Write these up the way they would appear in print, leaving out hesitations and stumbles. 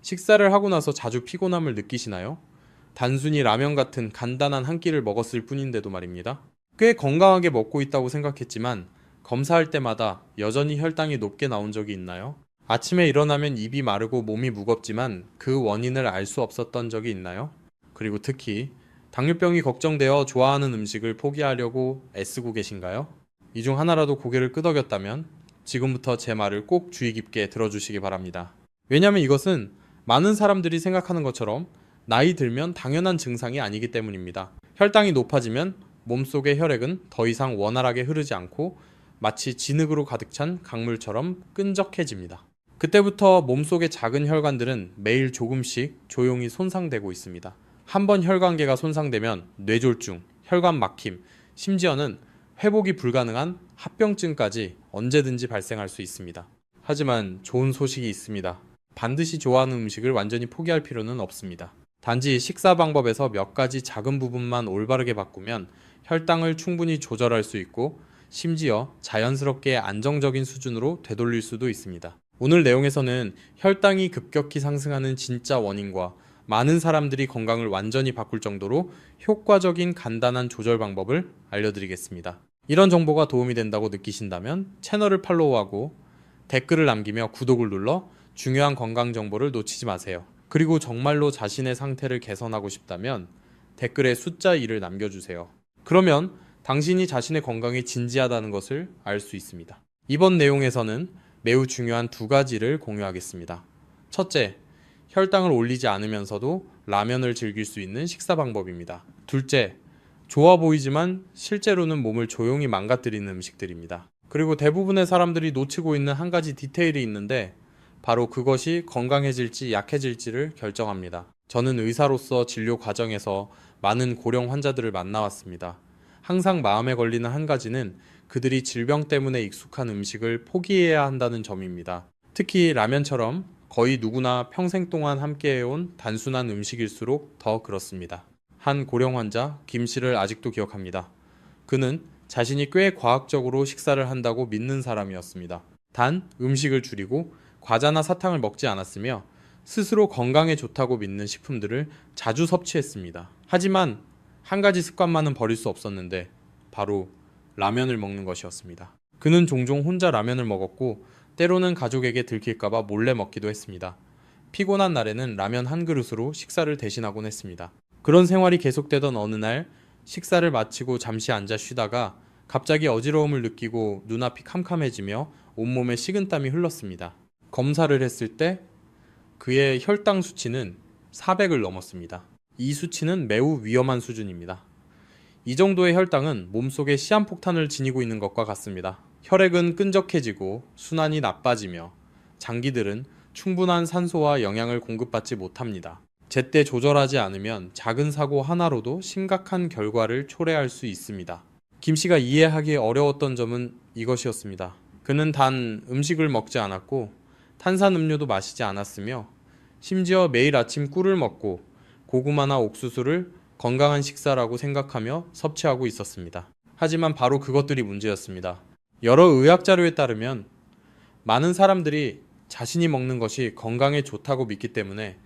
식사를 하고 나서 자주 피곤함을 느끼시나요? 단순히 라면 같은 간단한 한 끼를 먹었을 뿐인데도 말입니다. 꽤 건강하게 먹고 있다고 생각했지만 검사할 때마다 여전히 혈당이 높게 나온 적이 있나요? 아침에 일어나면 입이 마르고 몸이 무겁지만 그 원인을 알 수 없었던 적이 있나요? 그리고 특히 당뇨병이 걱정되어 좋아하는 음식을 포기하려고 애쓰고 계신가요? 이 중 하나라도 고개를 끄덕였다면 지금부터 제 말을 꼭 주의 깊게 들어주시기 바랍니다. 왜냐하면 이것은 많은 사람들이 생각하는 것처럼 나이 들면 당연한 증상이 아니기 때문입니다. 혈당이 높아지면 몸속의 혈액은 더 이상 원활하게 흐르지 않고 마치 진흙으로 가득 찬 강물처럼 끈적해집니다. 그때부터 몸속의 작은 혈관들은 매일 조금씩 조용히 손상되고 있습니다. 한번 혈관계가 손상되면 뇌졸중, 혈관 막힘, 심지어는 회복이 불가능한 합병증까지 언제든지 발생할 수 있습니다. 하지만 좋은 소식이 있습니다. 반드시 좋아하는 음식을 완전히 포기할 필요는 없습니다. 단지 식사 방법에서 몇 가지 작은 부분만 올바르게 바꾸면 혈당을 충분히 조절할 수 있고 심지어 자연스럽게 안정적인 수준으로 되돌릴 수도 있습니다. 오늘 내용에서는 혈당이 급격히 상승하는 진짜 원인과 많은 사람들이 건강을 완전히 바꿀 정도로 효과적인 간단한 조절 방법을 알려드리겠습니다. 이런 정보가 도움이 된다고 느끼신다면 채널을 팔로우하고 댓글을 남기며 구독을 눌러 중요한 건강 정보를 놓치지 마세요. 그리고 정말로 자신의 상태를 개선하고 싶다면 댓글에 숫자 2를 남겨주세요. 그러면 당신이 자신의 건강이 진지하다는 것을 알 수 있습니다. 이번 내용에서는 매우 중요한 두 가지를 공유하겠습니다. 첫째, 혈당을 올리지 않으면서도 라면을 즐길 수 있는 식사 방법입니다. 둘째, 좋아 보이지만 실제로는 몸을 조용히 망가뜨리는 음식들입니다. 그리고 대부분의 사람들이 놓치고 있는 한 가지 디테일이 있는데 바로 그것이 건강해질지 약해질지를 결정합니다. 저는 의사로서 진료 과정에서 많은 고령 환자들을 만나왔습니다. 항상 마음에 걸리는 한 가지는 그들이 질병 때문에 익숙한 음식을 포기해야 한다는 점입니다. 특히 라면처럼 거의 누구나 평생 동안 함께해온 단순한 음식일수록 더 그렇습니다. 한 고령 환자 김 씨를 아직도 기억합니다. 그는 자신이 꽤 과학적으로 식사를 한다고 믿는 사람이었습니다. 단 음식을 줄이고 과자나 사탕을 먹지 않았으며 스스로 건강에 좋다고 믿는 식품들을 자주 섭취했습니다. 하지만 한 가지 습관만은 버릴 수 없었는데 바로 라면을 먹는 것이었습니다. 그는 종종 혼자 라면을 먹었고 때로는 가족에게 들킬까봐 몰래 먹기도 했습니다. 피곤한 날에는 라면 한 그릇으로 식사를 대신하곤 했습니다. 그런 생활이 계속되던 어느 날 식사를 마치고 잠시 앉아 쉬다가 갑자기 어지러움을 느끼고 눈앞이 캄캄해지며 온몸에 식은땀이 흘렀습니다. 검사를 했을 때 그의 혈당 수치는 400을 넘었습니다. 이 수치는 매우 위험한 수준입니다. 이 정도의 혈당은 몸속에 시한폭탄을 지니고 있는 것과 같습니다. 혈액은 끈적해지고 순환이 나빠지며 장기들은 충분한 산소와 영양을 공급받지 못합니다. 제때 조절하지 않으면 작은 사고 하나로도 심각한 결과를 초래할 수 있습니다. 김 씨가 이해하기 어려웠던 점은 이것이었습니다. 그는 단 음식을 먹지 않았고 탄산음료도 마시지 않았으며 심지어 매일 아침 꿀을 먹고 고구마나 옥수수를 건강한 식사라고 생각하며 섭취하고 있었습니다. 하지만 바로 그것들이 문제였습니다. 여러 의학 자료에 따르면 많은 사람들이 자신이 먹는 것이 건강에 좋다고 믿기 때문에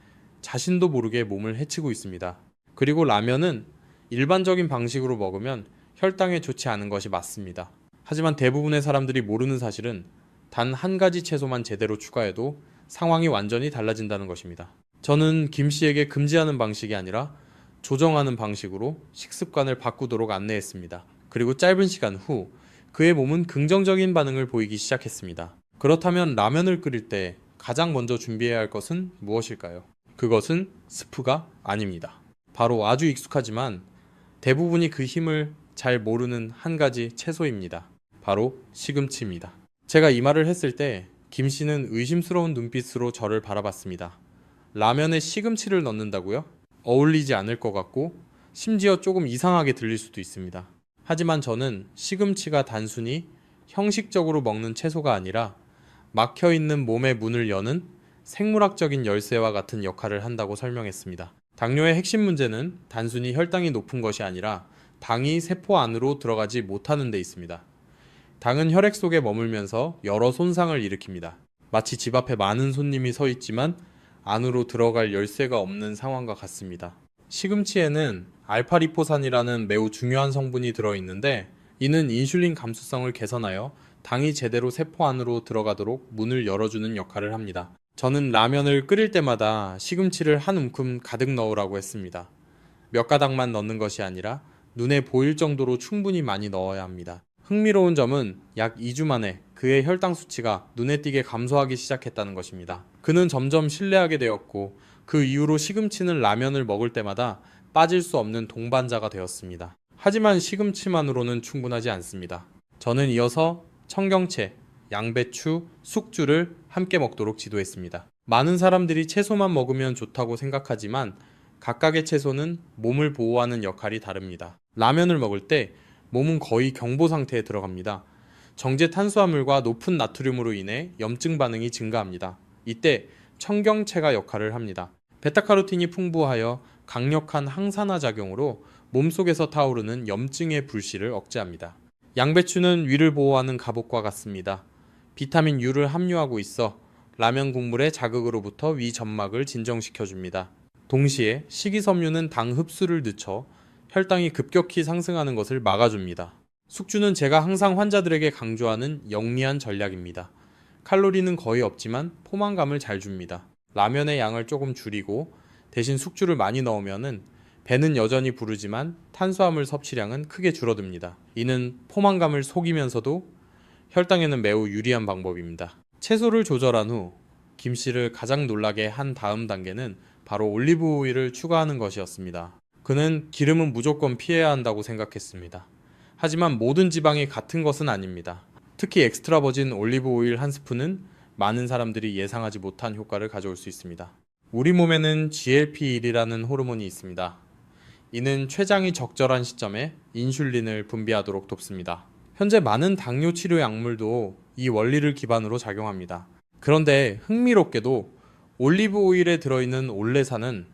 자신도 모르게 몸을 해치고 있습니다. 그리고 라면은 일반적인 방식으로 먹으면 혈당에 좋지 않은 것이 맞습니다. 하지만 대부분의 사람들이 모르는 사실은 단 한 가지 채소만 제대로 추가해도 상황이 완전히 달라진다는 것입니다. 저는 김 씨에게 금지하는 방식이 아니라 조정하는 방식으로 식습관을 바꾸도록 안내했습니다. 그리고 짧은 시간 후 그의 몸은 긍정적인 반응을 보이기 시작했습니다. 그렇다면 라면을 끓일 때 가장 먼저 준비해야 할 것은 무엇일까요? 그것은 스프가 아닙니다. 바로 아주 익숙하지만 대부분이 그 힘을 잘 모르는 한 가지 채소입니다. 바로 시금치입니다. 제가 이 말을 했을 때 김 씨는 의심스러운 눈빛으로 저를 바라봤습니다. 라면에 시금치를 넣는다고요? 어울리지 않을 것 같고 심지어 조금 이상하게 들릴 수도 있습니다. 하지만 저는 시금치가 단순히 형식적으로 먹는 채소가 아니라 막혀있는 몸의 문을 여는 생물학적인 열쇠와 같은 역할을 한다고 설명했습니다. 당뇨의 핵심 문제는 단순히 혈당이 높은 것이 아니라 당이 세포 안으로 들어가지 못하는 데 있습니다. 당은 혈액 속에 머물면서 여러 손상을 일으킵니다. 마치 집 앞에 많은 손님이 서 있지만 안으로 들어갈 열쇠가 없는 상황과 같습니다. 시금치에는 알파리포산이라는 매우 중요한 성분이 들어있는데 이는 인슐린 감수성을 개선하여 당이 제대로 세포 안으로 들어가도록 문을 열어주는 역할을 합니다. 저는 라면을 끓일 때마다 시금치를 한 움큼 가득 넣으라고 했습니다. 몇 가닥만 넣는 것이 아니라 눈에 보일 정도로 충분히 많이 넣어야 합니다. 흥미로운 점은 약 2주 만에 그의 혈당 수치가 눈에 띄게 감소하기 시작했다는 것입니다. 그는 점점 신뢰하게 되었고 그 이후로 시금치는 라면을 먹을 때마다 빠질 수 없는 동반자가 되었습니다. 하지만 시금치만으로는 충분하지 않습니다. 저는 이어서 청경채, 양배추, 숙주를 함께 먹도록 지도했습니다. 많은 사람들이 채소만 먹으면 좋다고 생각하지만 각각의 채소는 몸을 보호하는 역할이 다릅니다. 라면을 먹을 때 몸은 거의 경보 상태에 들어갑니다. 정제 탄수화물과 높은 나트륨으로 인해 염증 반응이 증가합니다. 이때 청경채가 역할을 합니다. 베타카로틴이 풍부하여 강력한 항산화 작용으로 몸속에서 타오르는 염증의 불씨를 억제합니다. 양배추는 위를 보호하는 갑옷과 같습니다. 비타민 U를 함유하고 있어 라면 국물의 자극으로부터 위 점막을 진정시켜줍니다. 동시에 식이섬유는 당 흡수를 늦춰 혈당이 급격히 상승하는 것을 막아줍니다. 숙주는 제가 항상 환자들에게 강조하는 영리한 전략입니다. 칼로리는 거의 없지만 포만감을 잘 줍니다. 라면의 양을 조금 줄이고 대신 숙주를 많이 넣으면은 배는 여전히 부르지만 탄수화물 섭취량은 크게 줄어듭니다. 이는 포만감을 속이면서도 혈당에는 매우 유리한 방법입니다. 채소를 조절한 후 김씨를 가장 놀라게 한 다음 단계는 바로 올리브 오일을 추가하는 것이었습니다. 그는 기름은 무조건 피해야 한다고 생각했습니다. 하지만 모든 지방이 같은 것은 아닙니다. 특히 엑스트라 버진 올리브 오일 한 스푼은 많은 사람들이 예상하지 못한 효과를 가져올 수 있습니다. 우리 몸에는 GLP-1이라는 호르몬이 있습니다. 이는 췌장이 적절한 시점에 인슐린을 분비하도록 돕습니다. 현재 많은 당뇨 치료 약물도 이 원리를 기반으로 작용합니다. 그런데 흥미롭게도 올리브 오일에 들어있는 올레산은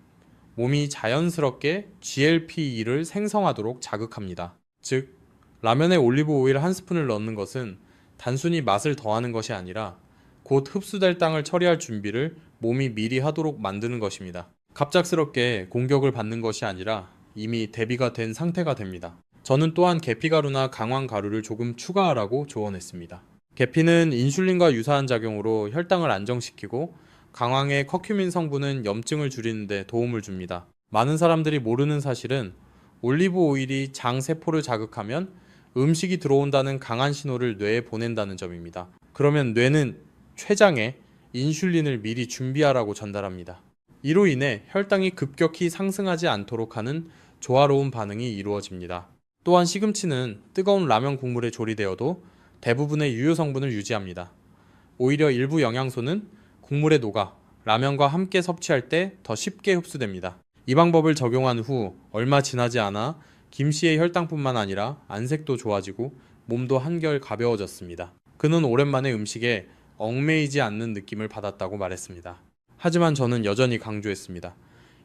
몸이 자연스럽게 GLP-1을 생성하도록 자극합니다. 즉, 라면에 올리브 오일 한 스푼을 넣는 것은 단순히 맛을 더하는 것이 아니라 곧 흡수될 당을 처리할 준비를 몸이 미리 하도록 만드는 것입니다. 갑작스럽게 공격을 받는 것이 아니라 이미 대비가 된 상태가 됩니다. 저는 또한 계피가루나 강황가루를 조금 추가하라고 조언했습니다. 계피는 인슐린과 유사한 작용으로 혈당을 안정시키고 강황의 커큐민 성분은 염증을 줄이는 데 도움을 줍니다. 많은 사람들이 모르는 사실은 올리브 오일이 장 세포를 자극하면 음식이 들어온다는 강한 신호를 뇌에 보낸다는 점입니다. 그러면 뇌는 췌장에 인슐린을 미리 준비하라고 전달합니다. 이로 인해 혈당이 급격히 상승하지 않도록 하는 조화로운 반응이 이루어집니다. 또한 시금치는 뜨거운 라면 국물에 조리되어도 대부분의 유효 성분을 유지합니다. 오히려 일부 영양소는 국물에 녹아 라면과 함께 섭취할 때 더 쉽게 흡수됩니다. 이 방법을 적용한 후 얼마 지나지 않아 김씨의 혈당뿐만 아니라 안색도 좋아지고 몸도 한결 가벼워졌습니다. 그는 오랜만에 음식에 얽매이지 않는 느낌을 받았다고 말했습니다. 하지만 저는 여전히 강조했습니다.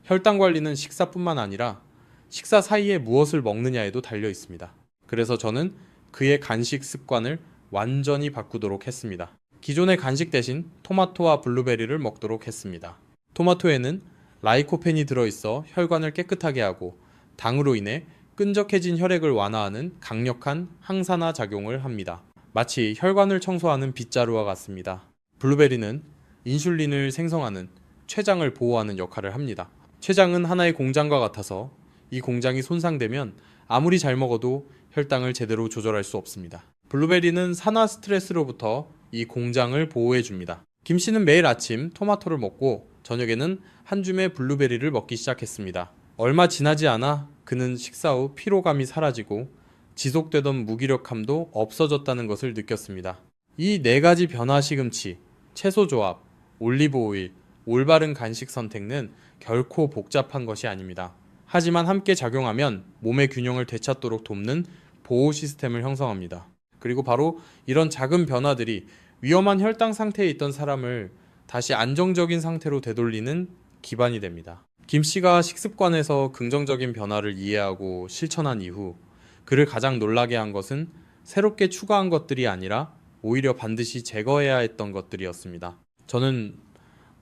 혈당 관리는 식사뿐만 아니라 식사 사이에 무엇을 먹느냐에도 달려 있습니다. 그래서 저는 그의 간식 습관을 완전히 바꾸도록 했습니다. 기존의 간식 대신 토마토와 블루베리를 먹도록 했습니다. 토마토에는 라이코펜이 들어있어 혈관을 깨끗하게 하고 당으로 인해 끈적해진 혈액을 완화하는 강력한 항산화 작용을 합니다. 마치 혈관을 청소하는 빗자루와 같습니다. 블루베리는 인슐린을 생성하는 췌장을 보호하는 역할을 합니다. 췌장은 하나의 공장과 같아서 이 공장이 손상되면 아무리 잘 먹어도 혈당을 제대로 조절할 수 없습니다. 블루베리는 산화 스트레스로부터 이 공장을 보호해줍니다. 김씨는 매일 아침 토마토를 먹고 저녁에는 한 줌의 블루베리를 먹기 시작했습니다. 얼마 지나지 않아 그는 식사 후 피로감이 사라지고 지속되던 무기력함도 없어졌다는 것을 느꼈습니다. 이 네 가지 변화 시금치, 채소 조합, 올리브 오일, 올바른 간식 선택은 결코 복잡한 것이 아닙니다. 하지만 함께 작용하면 몸의 균형을 되찾도록 돕는 보호 시스템을 형성합니다. 그리고 바로 이런 작은 변화들이 위험한 혈당 상태에 있던 사람을 다시 안정적인 상태로 되돌리는 기반이 됩니다. 김씨가 식습관에서 긍정적인 변화를 이해하고 실천한 이후 그를 가장 놀라게 한 것은 새롭게 추가한 것들이 아니라 오히려 반드시 제거해야 했던 것들이었습니다. 저는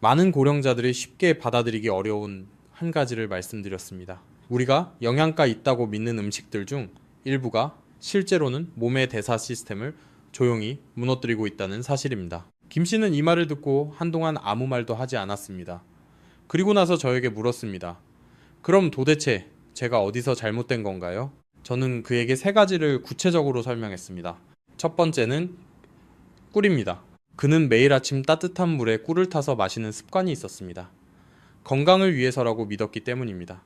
많은 고령자들이 쉽게 받아들이기 어려운 한 가지를 말씀드렸습니다. 우리가 영양가 있다고 믿는 음식들 중 일부가 실제로는 몸의 대사 시스템을 조용히 무너뜨리고 있다는 사실입니다. 김 씨는 이 말을 듣고 한동안 아무 말도 하지 않았습니다. 그리고 나서 저에게 물었습니다. 그럼 도대체 제가 어디서 잘못된 건가요? 저는 그에게 세 가지를 구체적으로 설명했습니다. 첫 번째는 꿀입니다. 그는 매일 아침 따뜻한 물에 꿀을 타서 마시는 습관이 있었습니다. 건강을 위해서라고 믿었기 때문입니다.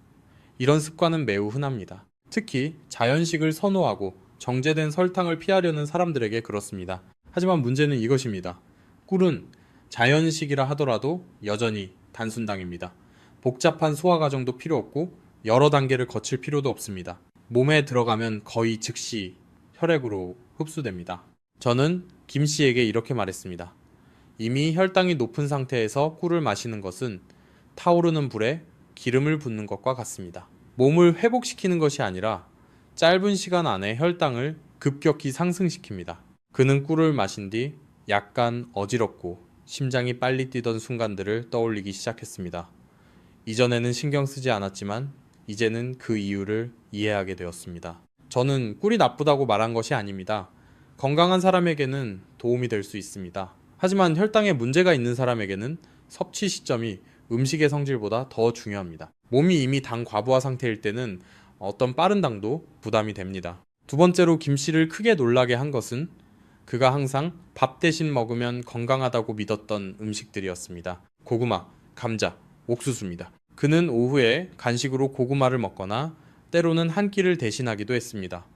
이런 습관은 매우 흔합니다. 특히 자연식을 선호하고 정제된 설탕을 피하려는 사람들에게 그렇습니다. 하지만 문제는 이것입니다. 꿀은 자연식이라 하더라도 여전히 단순당입니다. 복잡한 소화 과정도 필요 없고 여러 단계를 거칠 필요도 없습니다. 몸에 들어가면 거의 즉시 혈액으로 흡수됩니다. 저는 김 씨에게 이렇게 말했습니다. 이미 혈당이 높은 상태에서 꿀을 마시는 것은 타오르는 불에 기름을 붓는 것과 같습니다. 몸을 회복시키는 것이 아니라 짧은 시간 안에 혈당을 급격히 상승시킵니다. 그는 꿀을 마신 뒤 약간 어지럽고 심장이 빨리 뛰던 순간들을 떠올리기 시작했습니다. 이전에는 신경 쓰지 않았지만 이제는 그 이유를 이해하게 되었습니다. 저는 꿀이 나쁘다고 말한 것이 아닙니다. 건강한 사람에게는 도움이 될 수 있습니다. 하지만 혈당에 문제가 있는 사람에게는 섭취 시점이 음식의 성질보다 더 중요합니다. 몸이 이미 당 과부하 상태일 때는 어떤 빠른 당도 부담이 됩니다. 두 번째로 김 씨를 크게 놀라게 한 것은 그가 항상 밥 대신 먹으면 건강하다고 믿었던 음식들이었습니다. 고구마, 감자, 옥수수입니다. 그는 오후에 간식으로 고구마를 먹거나 때로는 한 끼를 대신하기도 했습니다.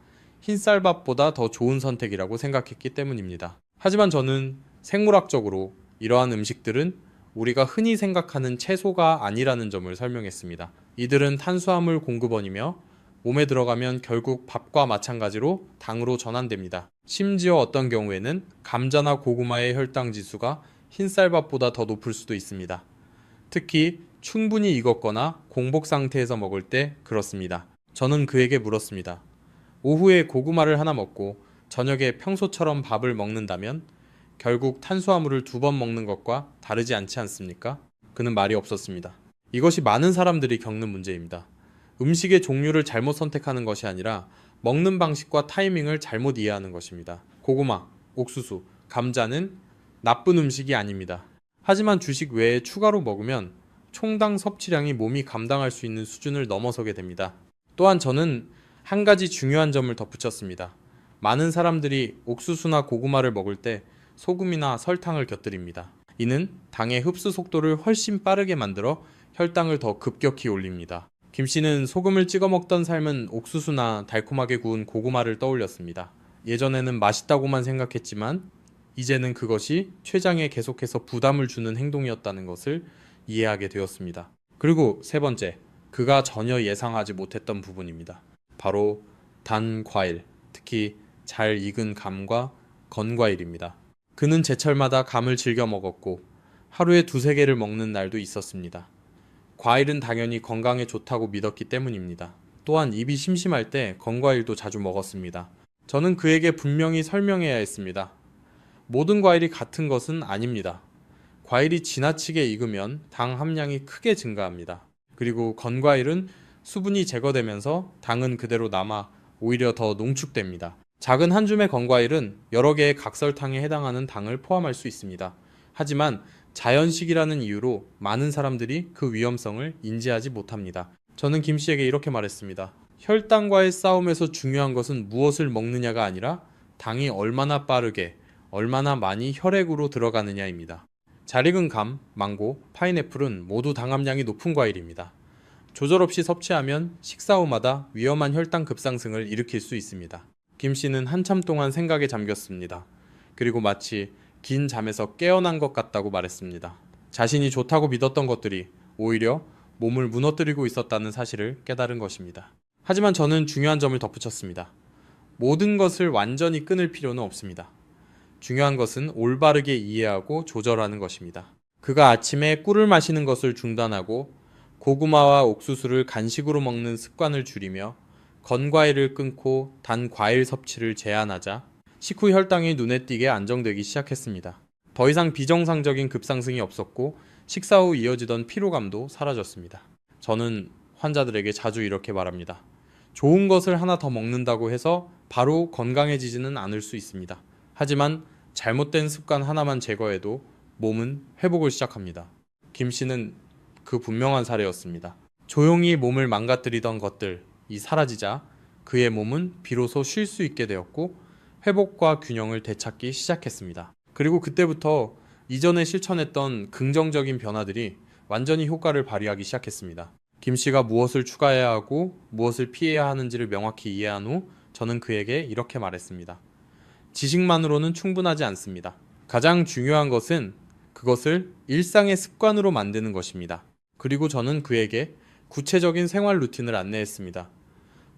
흰쌀밥보다 더 좋은 선택이라고 생각했기 때문입니다. 하지만 저는 생물학적으로 이러한 음식들은 우리가 흔히 생각하는 채소가 아니라는 점을 설명했습니다. 이들은 탄수화물 공급원이며 몸에 들어가면 결국 밥과 마찬가지로 당으로 전환됩니다. 심지어 어떤 경우에는 감자나 고구마의 혈당 지수가 흰쌀밥보다 더 높을 수도 있습니다. 특히 충분히 익었거나 공복 상태에서 먹을 때 그렇습니다. 저는 그에게 물었습니다. 오후에 고구마를 하나 먹고 저녁에 평소처럼 밥을 먹는다면 결국 탄수화물을 2번 먹는 것과 다르지 않지 않습니까? 그는 말이 없었습니다. 이것이 많은 사람들이 겪는 문제입니다. 음식의 종류를 잘못 선택하는 것이 아니라 먹는 방식과 타이밍을 잘못 이해하는 것입니다. 고구마, 옥수수, 감자는 나쁜 음식이 아닙니다. 하지만 주식 외에 추가로 먹으면 총당 섭취량이 몸이 감당할 수 있는 수준을 넘어서게 됩니다. 또한 저는 한 가지 중요한 점을 덧붙였습니다. 많은 사람들이 옥수수나 고구마를 먹을 때 소금이나 설탕을 곁들입니다. 이는 당의 흡수 속도를 훨씬 빠르게 만들어 혈당을 더 급격히 올립니다. 김 씨는 소금을 찍어 먹던 삶은 옥수수나 달콤하게 구운 고구마를 떠올렸습니다. 예전에는 맛있다고만 생각했지만 이제는 그것이 췌장에 계속해서 부담을 주는 행동이었다는 것을 이해하게 되었습니다. 그리고 세 번째, 그가 전혀 예상하지 못했던 부분입니다. 바로 단 과일, 특히 잘 익은 감과 건과일입니다. 그는 제철마다 감을 즐겨 먹었고 하루에 2~3개를 먹는 날도 있었습니다. 과일은 당연히 건강에 좋다고 믿었기 때문입니다. 또한 입이 심심할 때 건과일도 자주 먹었습니다. 저는 그에게 분명히 설명해야 했습니다. 모든 과일이 같은 것은 아닙니다. 과일이 지나치게 익으면 당 함량이 크게 증가합니다. 그리고 건과일은 수분이 제거되면서 당은 그대로 남아 오히려 더 농축됩니다. 작은 한 줌의 건과일은 여러 개의 각설탕에 해당하는 당을 포함할 수 있습니다. 하지만 자연식이라는 이유로 많은 사람들이 그 위험성을 인지하지 못합니다. 저는 김 씨에게 이렇게 말했습니다. 혈당과의 싸움에서 중요한 것은 무엇을 먹느냐가 아니라 당이 얼마나 빠르게, 얼마나 많이 혈액으로 들어가느냐입니다. 잘 익은 감, 망고, 파인애플은 모두 당 함량이 높은 과일입니다. 조절 없이 섭취하면 식사 후마다 위험한 혈당 급상승을 일으킬 수 있습니다. 김 씨는 한참 동안 생각에 잠겼습니다. 그리고 마치 긴 잠에서 깨어난 것 같다고 말했습니다. 자신이 좋다고 믿었던 것들이 오히려 몸을 무너뜨리고 있었다는 사실을 깨달은 것입니다. 하지만 저는 중요한 점을 덧붙였습니다. 모든 것을 완전히 끊을 필요는 없습니다. 중요한 것은 올바르게 이해하고 조절하는 것입니다. 그가 아침에 꿀을 마시는 것을 중단하고 고구마와 옥수수를 간식으로 먹는 습관을 줄이며 건과일을 끊고 단 과일 섭취를 제한하자 식후 혈당이 눈에 띄게 안정되기 시작했습니다. 더 이상 비정상적인 급상승이 없었고 식사 후 이어지던 피로감도 사라졌습니다. 저는 환자들에게 자주 이렇게 말합니다. 좋은 것을 하나 더 먹는다고 해서 바로 건강해지지는 않을 수 있습니다. 하지만 잘못된 습관 하나만 제거해도 몸은 회복을 시작합니다. 김 씨는 그 분명한 사례였습니다. 조용히 몸을 망가뜨리던 것들이 사라지자 그의 몸은 비로소 쉴 수 있게 되었고 회복과 균형을 되찾기 시작했습니다. 그리고 그때부터 이전에 실천했던 긍정적인 변화들이 완전히 효과를 발휘하기 시작했습니다. 김 씨가 무엇을 추가해야 하고 무엇을 피해야 하는지를 명확히 이해한 후 저는 그에게 이렇게 말했습니다. 지식만으로는 충분하지 않습니다. 가장 중요한 것은 그것을 일상의 습관으로 만드는 것입니다. 그리고 저는 그에게 구체적인 생활 루틴을 안내했습니다.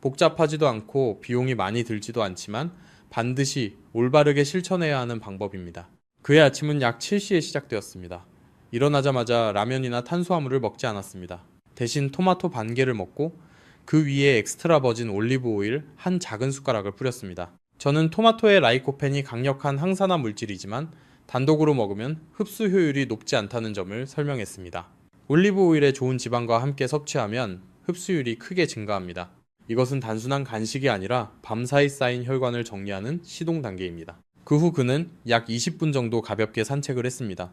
복잡하지도 않고 비용이 많이 들지도 않지만 반드시 올바르게 실천해야 하는 방법입니다. 그의 아침은 약 7시에 시작되었습니다. 일어나자마자 라면이나 탄수화물을 먹지 않았습니다. 대신 토마토 반 개를 먹고 그 위에 엑스트라 버진 올리브 오일 한 작은 숟가락을 뿌렸습니다. 저는 토마토의 라이코펜이 강력한 항산화 물질이지만 단독으로 먹으면 흡수 효율이 높지 않다는 점을 설명했습니다. 올리브 오일의 좋은 지방과 함께 섭취하면 흡수율이 크게 증가합니다. 이것은 단순한 간식이 아니라 밤사이 쌓인 혈관을 정리하는 시동 단계입니다. 그 후 그는 약 20분 정도 가볍게 산책을 했습니다.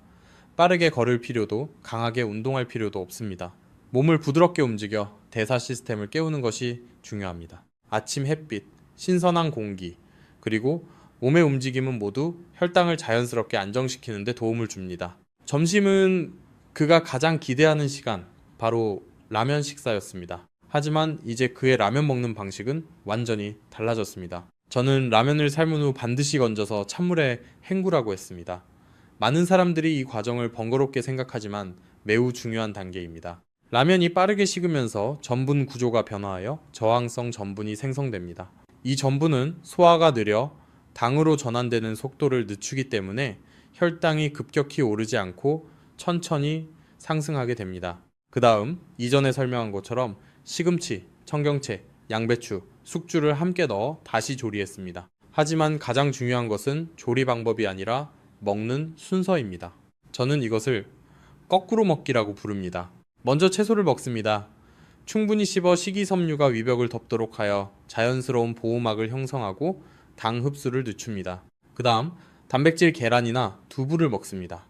빠르게 걸을 필요도 강하게 운동할 필요도 없습니다. 몸을 부드럽게 움직여 대사 시스템을 깨우는 것이 중요합니다. 아침 햇빛, 신선한 공기, 그리고 몸의 움직임은 모두 혈당을 자연스럽게 안정시키는 데 도움을 줍니다. 점심은 그가 가장 기대하는 시간, 바로 라면 식사였습니다. 하지만 이제 그의 라면 먹는 방식은 완전히 달라졌습니다. 저는 라면을 삶은 후 반드시 건져서 찬물에 헹구라고 했습니다. 많은 사람들이 이 과정을 번거롭게 생각하지만 매우 중요한 단계입니다. 라면이 빠르게 식으면서 전분 구조가 변화하여 저항성 전분이 생성됩니다. 이 전분은 소화가 느려 당으로 전환되는 속도를 늦추기 때문에 혈당이 급격히 오르지 않고 천천히 상승하게 됩니다. 그 다음 이전에 설명한 것처럼 시금치, 청경채, 양배추, 숙주를 함께 넣어 다시 조리했습니다. 하지만 가장 중요한 것은 조리 방법이 아니라 먹는 순서입니다. 저는 이것을 거꾸로 먹기라고 부릅니다. 먼저 채소를 먹습니다. 충분히 씹어 식이섬유가 위벽을 덮도록 하여 자연스러운 보호막을 형성하고 당 흡수를 늦춥니다. 그 다음 단백질 계란이나 두부를 먹습니다.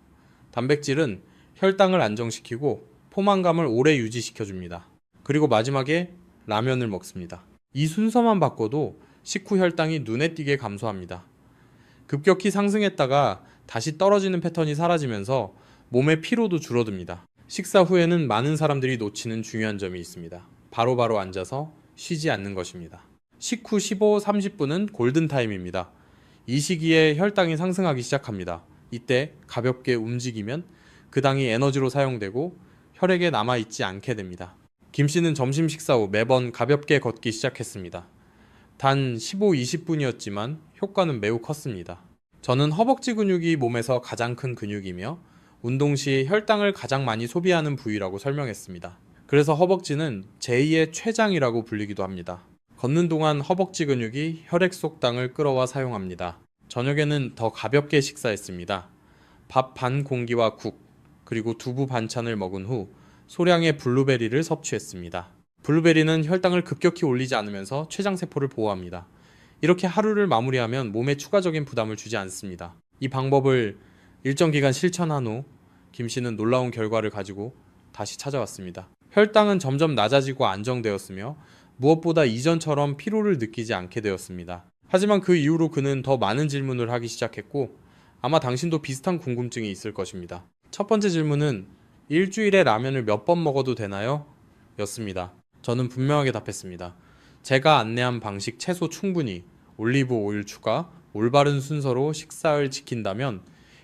단백질은 혈당을 안정시키고 포만감을 오래 유지시켜줍니다. 그리고 마지막에 라면을 먹습니다. 이 순서만 바꿔도 식후 혈당이 눈에 띄게 감소합니다. 급격히 상승했다가 다시 떨어지는 패턴이 사라지면서 몸의 피로도 줄어듭니다. 식사 후에는 많은 사람들이 놓치는 중요한 점이 있습니다. 바로바로 앉아서 쉬지 않는 것입니다. 식후 15-30분은 골든타임입니다. 이 시기에 혈당이 상승하기 시작합니다. 이때 가볍게 움직이면 그 당이 에너지로 사용되고 혈액에 남아있지 않게 됩니다. 김 씨는 점심 식사 후 매번 가볍게 걷기 시작했습니다. 단 15-20분이었지만 효과는 매우 컸습니다. 저는 허벅지 근육이 몸에서 가장 큰 근육이며 운동 시 혈당을 가장 많이 소비하는 부위라고 설명했습니다. 그래서 허벅지는 제2의 췌장이라고 불리기도 합니다. 걷는 동안 허벅지 근육이 혈액 속 당을 끌어와 사용합니다. 저녁에는 더 가볍게 식사했습니다. 밥 반 공기와 국, 그리고 두부 반찬을 먹은 후 소량의 블루베리를 섭취했습니다. 블루베리는 혈당을 급격히 올리지 않으면서 췌장세포를 보호합니다. 이렇게 하루를 마무리하면 몸에 추가적인 부담을 주지 않습니다. 이 방법을 일정 기간 실천한 후 김 씨는 놀라운 결과를 가지고 다시 찾아왔습니다. 혈당은 점점 낮아지고 안정되었으며 무엇보다 이전처럼 피로를 느끼지 않게 되었습니다. 하지만 그 이후로 그는 더 많은 질문을 하기 시작했고 아마 당신도 비슷한 궁금증이 있을 것입니다. 첫 번째 질문은 일주일에 라면을 몇 번 먹어도 되나요? 였습니다. 저는 분명하게 답했습니다. 제가 안내한 방식 채소 충분히, 올리브 오일 추가, 올바른 순서로 식사를 지킨다면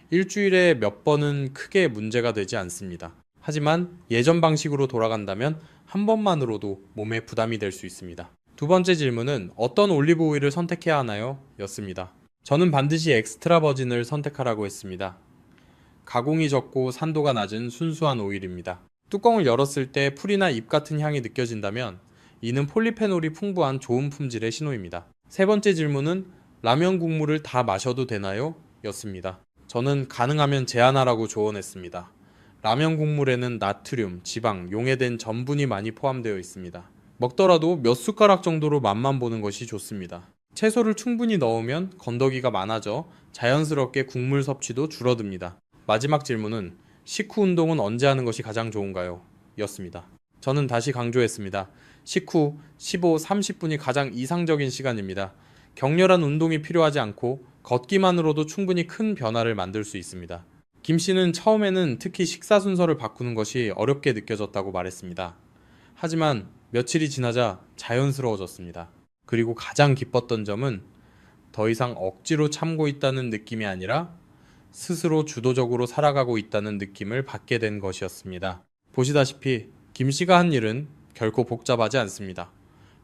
일주일에 몇 번은 크게 문제가 되지 않습니다. 하지만 예전 방식으로 돌아간다면 한 번만으로도 몸에 부담이 될 수 있습니다. 두 번째 질문은 어떤 올리브 오일을 선택해야 하나요? 였습니다. 저는 반드시 엑스트라 버진을 선택하라고 했습니다. 가공이 적고 산도가 낮은 순수한 오일입니다. 뚜껑을 열었을 때 풀이나 잎 같은 향이 느껴진다면 이는 폴리페놀이 풍부한 좋은 품질의 신호입니다. 세 번째 질문은 라면 국물을 다 마셔도 되나요? 였습니다. 저는 가능하면 제한하라고 조언했습니다. 라면 국물에는 나트륨, 지방, 용해된 전분이 많이 포함되어 있습니다. 먹더라도 몇 숟가락 정도로 맛만 보는 것이 좋습니다. 채소를 충분히 넣으면 건더기가 많아져 자연스럽게 국물 섭취도 줄어듭니다. 마지막 질문은 식후 운동은 언제 하는 것이 가장 좋은가요? 였습니다. 저는 다시 강조했습니다. 식후 15, 30분이 가장 이상적인 시간입니다. 격렬한 운동이 필요하지 않고 걷기만으로도 충분히 큰 변화를 만들 수 있습니다. 김 씨는 처음에는 특히 식사 순서를 바꾸는 것이 어렵게 느껴졌다고 말했습니다. 하지만 며칠이 지나자 자연스러워졌습니다. 그리고 가장 기뻤던 점은 더 이상 억지로 참고 있다는 느낌이 아니라 스스로 주도적으로 살아가고 있다는 느낌을 받게 된 것이었습니다. 보시다시피 김 씨가 한 일은 결코 복잡하지 않습니다.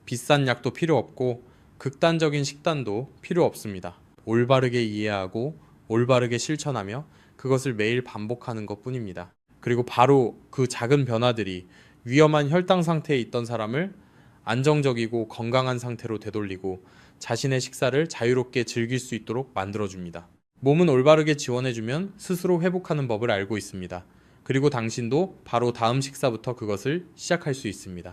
비싼 약도 필요 없고 극단적인 식단도 필요 없습니다. 올바르게 이해하고 올바르게 실천하며 그것을 매일 반복하는 것뿐입니다. 그리고 바로 그 작은 변화들이 위험한 혈당 상태에 있던 사람을 안정적이고 건강한 상태로 되돌리고 자신의 식사를 자유롭게 즐길 수 있도록 만들어줍니다. 몸은 올바르게 지원해주면 스스로 회복하는 법을 알고 있습니다. 그리고 당신도 바로 다음 식사부터 그것을 시작할 수 있습니다.